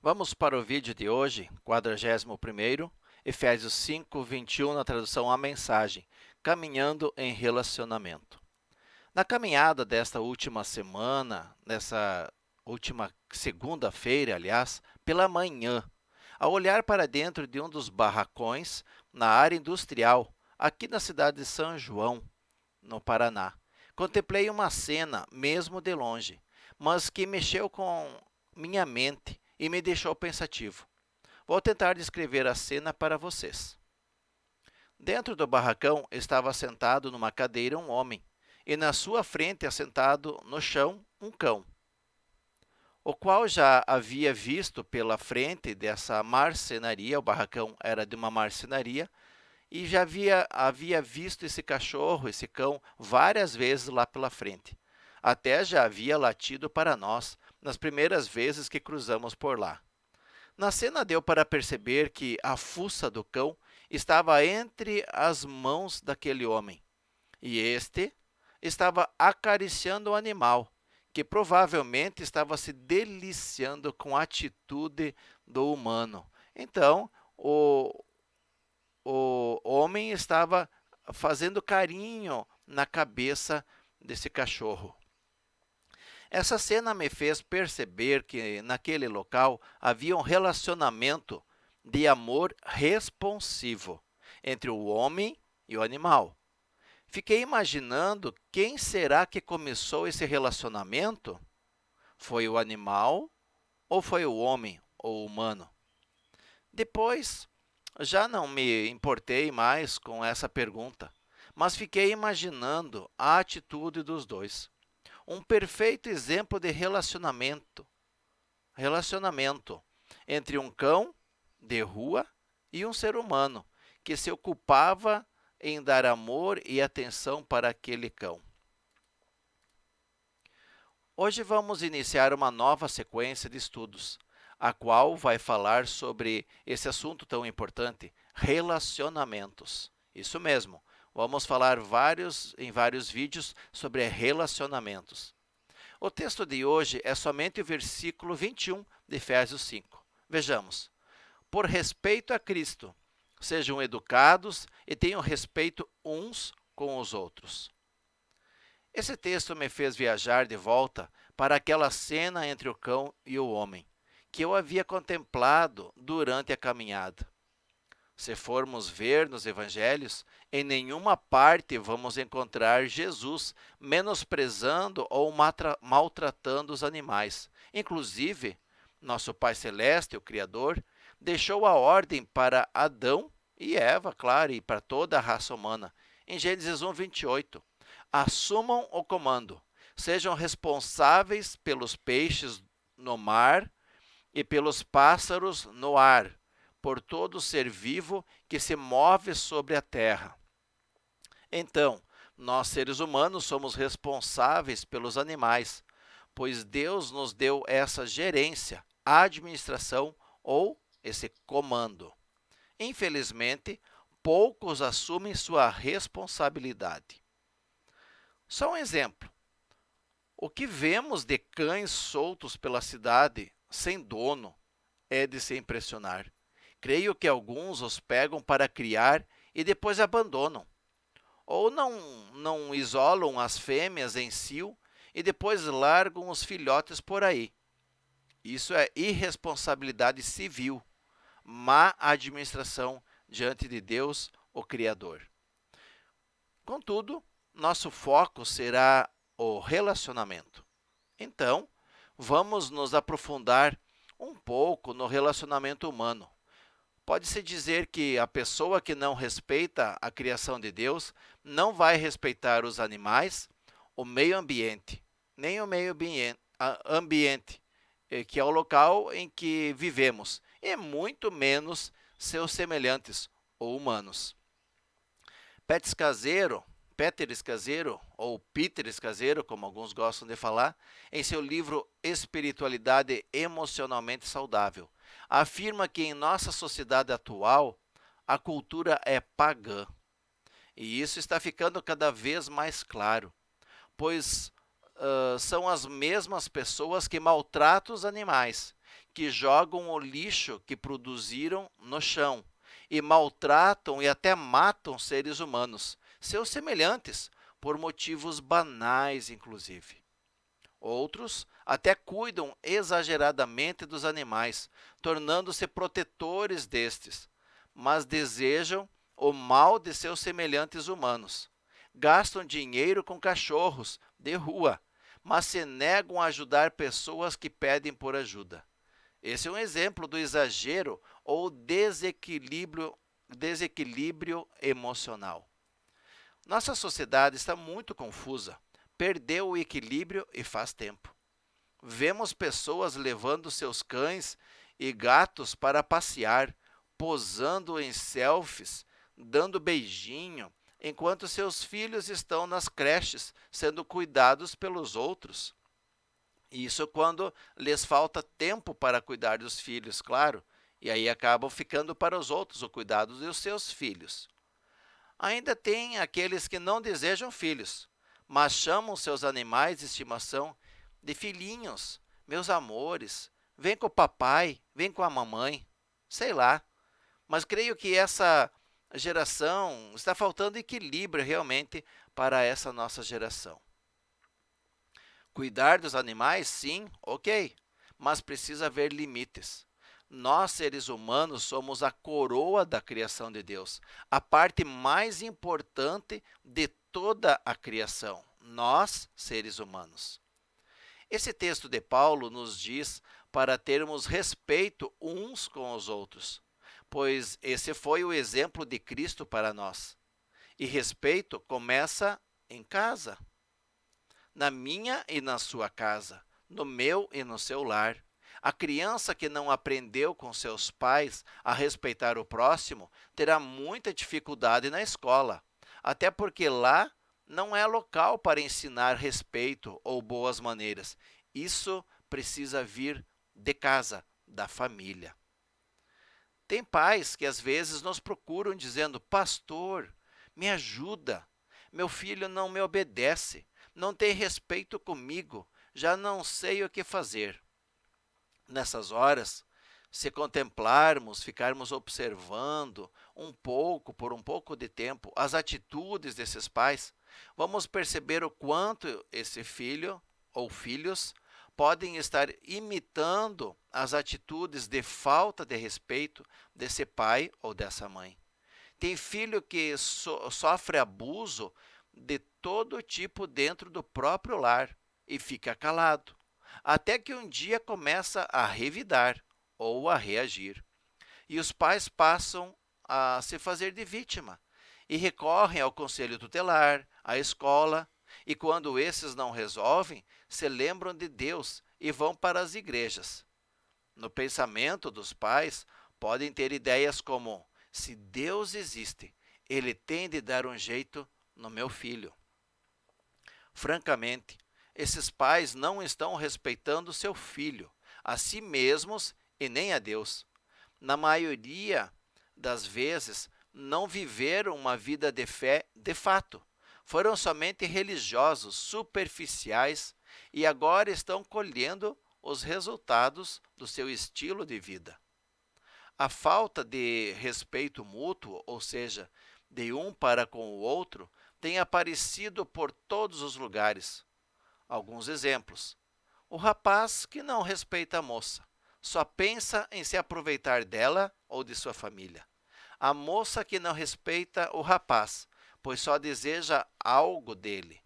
Vamos para o vídeo de hoje, 41º, Efésios 5, 21, na tradução A Mensagem, Caminhando em Relacionamento. Na caminhada desta última semana, nessa última segunda-feira, aliás, pela manhã, ao olhar para dentro de um dos barracões na área industrial, aqui na cidade de São João, no Paraná, contemplei uma cena, mesmo de longe, mas que mexeu com minha mente e me deixou pensativo. Vou tentar descrever a cena para vocês. Dentro do barracão estava sentado numa cadeira um homem, e na sua frente, assentado no chão, um cão, o qual já havia visto pela frente dessa marcenaria. O barracão era de uma marcenaria, e já havia visto esse cachorro, esse cão, várias vezes lá pela frente. Até já havia latido para nós nas primeiras vezes que cruzamos por lá. Na cena deu para perceber que a fuça do cão estava entre as mãos daquele homem, e este estava acariciando o animal, que provavelmente estava se deliciando com a atitude do humano. Então, o homem estava fazendo carinho na cabeça desse cachorro. Essa cena me fez perceber que naquele local havia um relacionamento de amor responsivo entre o homem e o animal. Fiquei imaginando quem será que começou esse relacionamento? Foi o animal ou foi o homem ou o humano? Depois, já não me importei mais com essa pergunta, mas fiquei imaginando a atitude dos dois. Um perfeito exemplo de relacionamento entre um cão de rua e um ser humano que se ocupava em dar amor e atenção para aquele cão. Hoje vamos iniciar uma nova sequência de estudos, a qual vai falar sobre esse assunto tão importante, relacionamentos. Isso mesmo, vamos falar em vários vídeos sobre relacionamentos. O texto de hoje é somente o versículo 21 de Efésios 5. Vejamos. Por respeito a Cristo, sejam educados e tenham respeito uns com os outros. Esse texto me fez viajar de volta para aquela cena entre o cão e o homem, que eu havia contemplado durante a caminhada. Se formos ver nos evangelhos, em nenhuma parte vamos encontrar Jesus menosprezando ou maltratando os animais. Inclusive, nosso Pai Celeste, o Criador, deixou a ordem para Adão e Eva, claro, e para toda a raça humana. Em Gênesis 1, 28, assumam o comando, sejam responsáveis pelos peixes no mar e pelos pássaros no ar, por todo ser vivo que se move sobre a terra. Então, nós seres humanos somos responsáveis pelos animais, pois Deus nos deu essa gerência, administração ou esse comando. Infelizmente, poucos assumem sua responsabilidade. Só um exemplo. O que vemos de cães soltos pela cidade, sem dono, é de se impressionar. Creio que alguns os pegam para criar e depois abandonam. Ou não isolam as fêmeas em cio e depois largam os filhotes por aí. Isso é irresponsabilidade civil, má administração diante de Deus, o Criador. Contudo, nosso foco será o relacionamento. Então, vamos nos aprofundar um pouco no relacionamento humano. Pode-se dizer que a pessoa que não respeita a criação de Deus não vai respeitar os animais, o meio ambiente, nem o meio ambiente, que é o local em que vivemos, e muito menos seus semelhantes ou humanos. Peter Scazzero, ou Peter Scazzero, como alguns gostam de falar, em seu livro Espiritualidade Emocionalmente Saudável, afirma que em nossa sociedade atual, a cultura é pagã. E isso está ficando cada vez mais claro, pois são as mesmas pessoas que maltratam os animais que jogam o lixo que produziram no chão e maltratam e até matam seres humanos, seus semelhantes, por motivos banais, inclusive. Outros até cuidam exageradamente dos animais, tornando-se protetores destes, mas desejam o mal de seus semelhantes humanos. Gastam dinheiro com cachorros de rua, mas se negam a ajudar pessoas que pedem por ajuda. Esse é um exemplo do exagero ou desequilíbrio emocional. Nossa sociedade está muito confusa, perdeu o equilíbrio e faz tempo. Vemos pessoas levando seus cães e gatos para passear, posando em selfies, dando beijinho, enquanto seus filhos estão nas creches sendo cuidados pelos outros. Isso quando lhes falta tempo para cuidar dos filhos, claro, e aí acabam ficando para os outros o cuidado dos seus filhos. Ainda tem aqueles que não desejam filhos, mas chamam seus animais de estimação de filhinhos, meus amores, vem com o papai, vem com a mamãe, sei lá. Mas creio que essa geração está faltando equilíbrio realmente para essa nossa geração. Cuidar dos animais, sim, ok, mas precisa haver limites. Nós, seres humanos, somos a coroa da criação de Deus, a parte mais importante de toda a criação. Nós, seres humanos. Esse texto de Paulo nos diz para termos respeito uns com os outros, pois esse foi o exemplo de Cristo para nós. E respeito começa em casa, na minha e na sua casa, no meu e no seu lar. A criança que não aprendeu com seus pais a respeitar o próximo terá muita dificuldade na escola, até porque lá não é local para ensinar respeito ou boas maneiras. Isso precisa vir de casa, da família. Tem pais que às vezes nos procuram dizendo: pastor, me ajuda, meu filho não me obedece, não tem respeito comigo, já não sei o que fazer. Nessas horas, se contemplarmos, ficarmos observando por um pouco de tempo, as atitudes desses pais, vamos perceber o quanto esse filho ou filhos podem estar imitando as atitudes de falta de respeito desse pai ou dessa mãe. Tem filho que sofre abuso de todo tipo dentro do próprio lar e fica calado, até que um dia começa a revidar ou a reagir. E os pais passam a se fazer de vítima e recorrem ao conselho tutelar, à escola, e quando esses não resolvem, se lembram de Deus e vão para as igrejas. No pensamento dos pais, podem ter ideias como: se Deus existe, ele tem de dar um jeito no meu filho. Francamente, esses pais não estão respeitando seu filho, a si mesmos e nem a Deus. Na maioria das vezes, não viveram uma vida de fé de fato. Foram somente religiosos, superficiais e agora estão colhendo os resultados do seu estilo de vida. A falta de respeito mútuo, ou seja, de um para com o outro, tem aparecido por todos os lugares. Alguns exemplos: o rapaz que não respeita a moça, só pensa em se aproveitar dela ou de sua família. A moça que não respeita o rapaz, pois só deseja algo dele.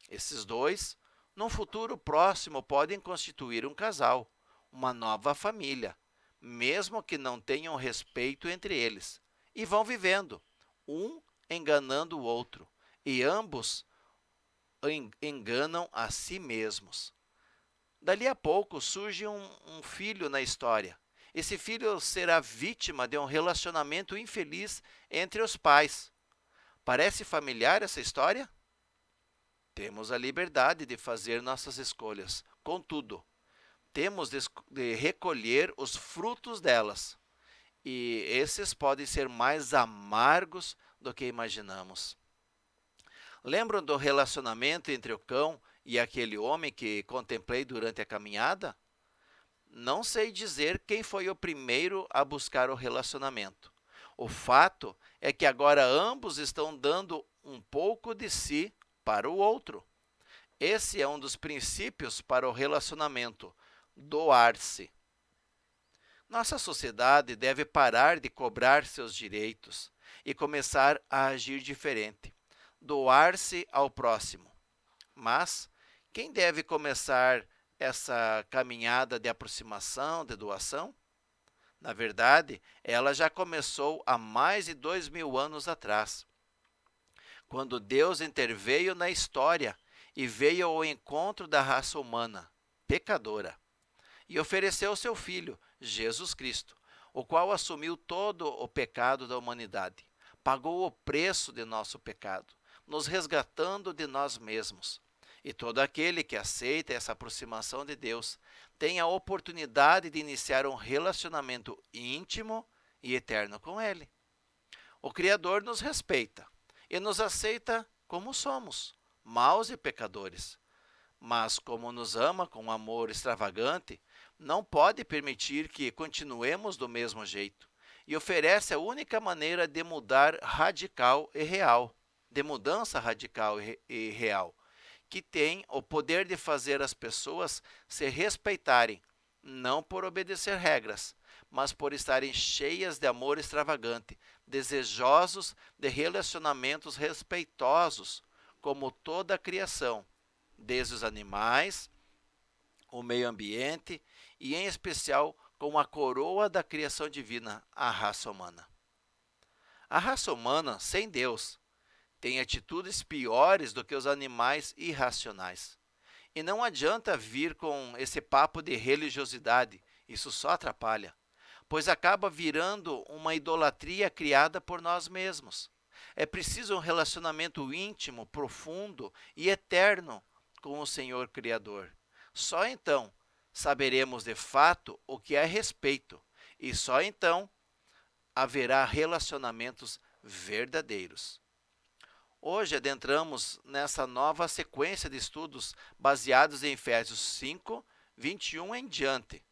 Esses dois, num futuro próximo, podem constituir um casal, uma nova família, mesmo que não tenham respeito entre eles, e vão vivendo, um enganando o outro, e ambos enganam a si mesmos. Dali a pouco surge um filho na história. Esse filho será vítima de um relacionamento infeliz entre os pais. Parece familiar essa história? Temos a liberdade de fazer nossas escolhas. Contudo, temos de recolher os frutos delas. E esses podem ser mais amargos do que imaginamos. Lembram do relacionamento entre o cão e aquele homem que contemplei durante a caminhada? Não sei dizer quem foi o primeiro a buscar o relacionamento. O fato é que agora ambos estão dando um pouco de si para o outro. Esse é um dos princípios para o relacionamento: doar-se. Nossa sociedade deve parar de cobrar seus direitos e começar a agir diferente, doar-se ao próximo. Mas quem deve começar essa caminhada de aproximação, de doação? Na verdade, ela já começou há mais de 2000 anos atrás, quando Deus interveio na história e veio ao encontro da raça humana, pecadora, e ofereceu seu Filho, Jesus Cristo, o qual assumiu todo o pecado da humanidade, pagou o preço de nosso pecado, nos resgatando de nós mesmos. E todo aquele que aceita essa aproximação de Deus tem a oportunidade de iniciar um relacionamento íntimo e eterno com Ele. O Criador nos respeita e nos aceita como somos, maus e pecadores. Mas, como nos ama com um amor extravagante, não pode permitir que continuemos do mesmo jeito e oferece a única maneira de mudar radical e real, de mudança radical e real, que tem o poder de fazer as pessoas se respeitarem, não por obedecer regras, mas por estarem cheias de amor extravagante, desejosos de relacionamentos respeitosos, como toda a criação, desde os animais, o meio ambiente e, em especial, com a coroa da criação divina, a raça humana. A raça humana, sem Deus, tem atitudes piores do que os animais irracionais. E não adianta vir com esse papo de religiosidade, isso só atrapalha, pois acaba virando uma idolatria criada por nós mesmos. É preciso um relacionamento íntimo, profundo e eterno com o Senhor Criador. Só então saberemos de fato o que é respeito, e só então haverá relacionamentos verdadeiros. Hoje adentramos nessa nova sequência de estudos baseados em Efésios 5, 21 em diante.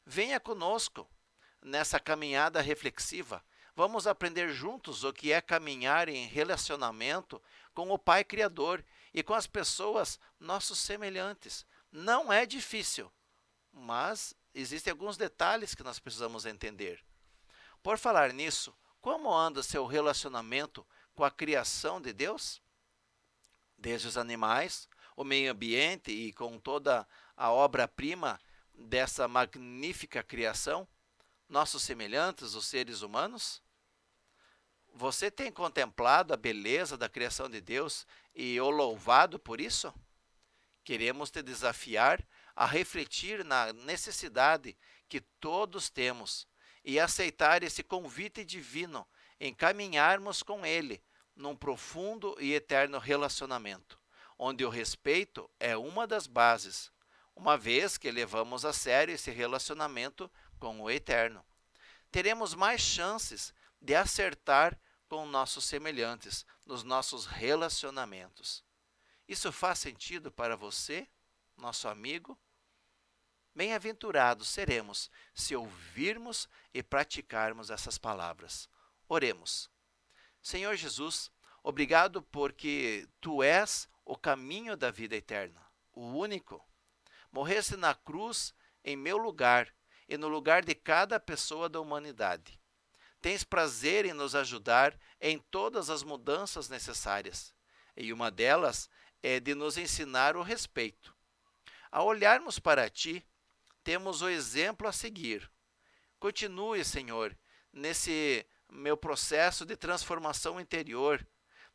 Venha conosco nessa caminhada reflexiva. Vamos aprender juntos o que é caminhar em relacionamento com o Pai Criador e com as pessoas nossos semelhantes. Não é difícil, mas existem alguns detalhes que nós precisamos entender. Por falar nisso, como anda seu relacionamento com a criação de Deus? Desde os animais, o meio ambiente e com toda a obra-prima dessa magnífica criação, nossos semelhantes, os seres humanos? Você tem contemplado a beleza da criação de Deus e o louvado por isso? Queremos te desafiar a refletir na necessidade que todos temos e aceitar esse convite divino em caminharmos com Ele num profundo e eterno relacionamento, onde o respeito é uma das bases, uma vez que levamos a sério esse relacionamento com o Eterno. Teremos mais chances de acertar com nossos semelhantes nos nossos relacionamentos. Isso faz sentido para você, nosso amigo? Bem-aventurados seremos se ouvirmos e praticarmos essas palavras. Oremos. Senhor Jesus, obrigado porque Tu és o caminho da vida eterna, o único. Morreste na cruz em meu lugar e no lugar de cada pessoa da humanidade. Tens prazer em nos ajudar em todas as mudanças necessárias, e uma delas é de nos ensinar o respeito. Ao olharmos para Ti, temos o exemplo a seguir. Continue, Senhor, nesse meu processo de transformação interior,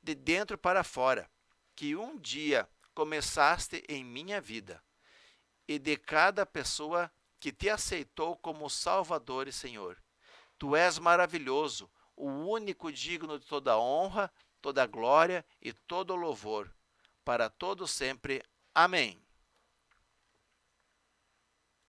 de dentro para fora, que um dia começaste em minha vida, e de cada pessoa que Te aceitou como Salvador e Senhor. Tu és maravilhoso, o único digno de toda honra, toda glória e todo louvor, para todo sempre. Amém.